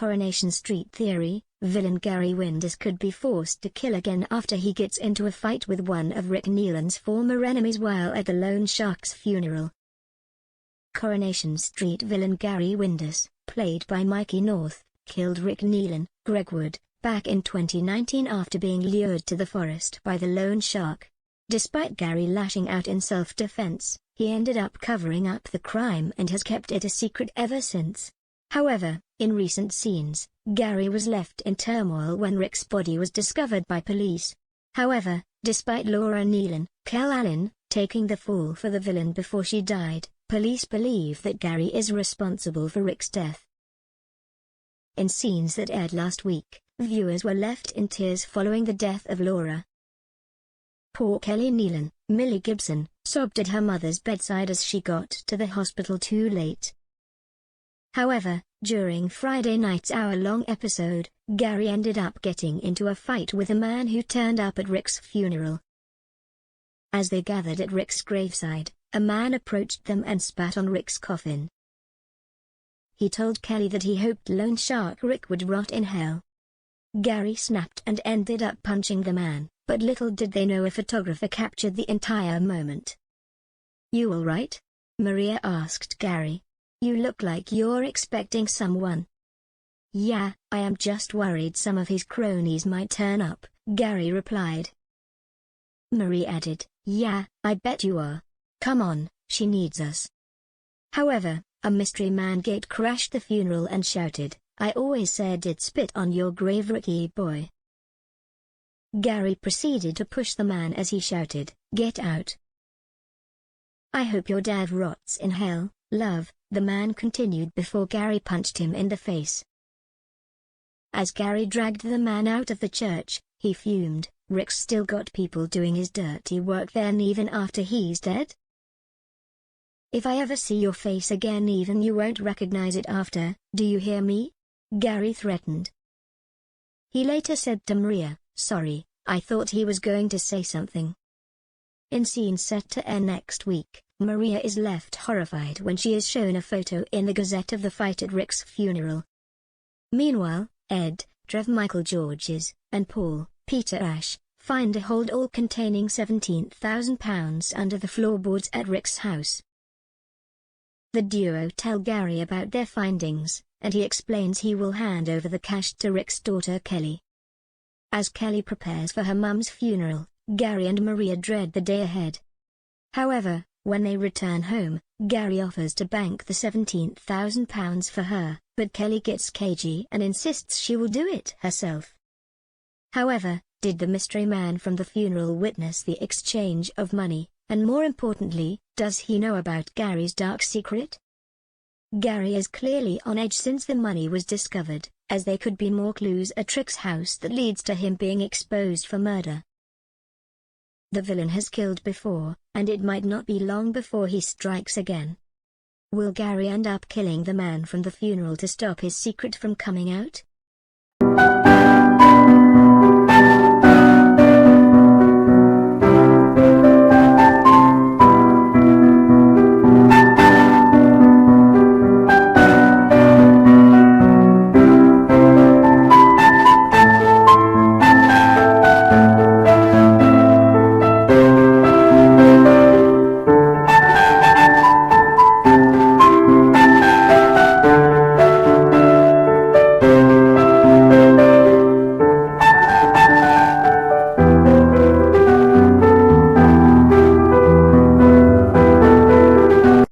Coronation Street theory, villain Gary Windass could be forced to kill again after he gets into a fight with one of Rick Neelan's former enemies while at the loan shark's funeral. Coronation Street villain Gary Windass, played by Mikey North, killed Rick Neelan, Greg Wood, back in 2019 after being lured to the forest by the loan shark. Despite Gary lashing out in self-defense, he ended up covering up the crime and has kept it a secret ever since. However, in recent scenes, Gary was left in turmoil when Rick's body was discovered by police. However, despite Laura Neelan, Kel Allen, taking the fall for the villain before she died, police believe that Gary is responsible for Rick's death. In scenes that aired last week, viewers were left in tears following the death of Laura. Poor Kelly Neelan, Millie Gibson, sobbed at her mother's bedside as she got to the hospital too late. However, during Friday night's hour-long episode, Gary ended up getting into a fight with a man who turned up at Rick's funeral. As they gathered at Rick's graveside, a man approached them and spat on Rick's coffin. He told Kelly that he hoped loan shark Rick would rot in hell. Gary snapped and ended up punching the man, but little did they know a photographer captured the entire moment. "You all right?" Maria asked Gary. "You look like you're expecting someone." "Yeah, I am just worried some of his cronies might turn up," Gary replied. Marie added, "Yeah, I bet you are. Come on, she needs us." However, a mystery man gate crashed the funeral and shouted, "I always said it'd spit on your grave, Ricky boy." Gary proceeded to push the man as he shouted, "Get out." "I hope your dad rots in hell, love," the man continued before Gary punched him in the face. As Gary dragged the man out of the church, he fumed, "Rick's still got people doing his dirty work then even after he's dead? If I ever see your face again even you won't recognize it after, do you hear me?" Gary threatened. He later said to Maria, "Sorry, I thought he was going to say something." In scene set to air next week, Maria is left horrified when she is shown a photo in the Gazette of the fight at Rick's funeral. Meanwhile, Ed, Trev Michael Georges, and Paul, Peter Ash, find a hold all containing £17,000 under the floorboards at Rick's house. The duo tell Gary about their findings, and he explains he will hand over the cash to Rick's daughter Kelly. As Kelly prepares for her mum's funeral, Gary and Maria dread the day ahead. However, when they return home, Gary offers to bank the £17,000 for her, but Kelly gets cagey and insists she will do it herself. However, did the mystery man from the funeral witness the exchange of money, and more importantly, does he know about Gary's dark secret? Gary is clearly on edge since the money was discovered, as there could be more clues at Rick's house that leads to him being exposed for murder. The villain has killed before, and it might not be long before he strikes again. Will Gary end up killing the man from the funeral to stop his secret from coming out?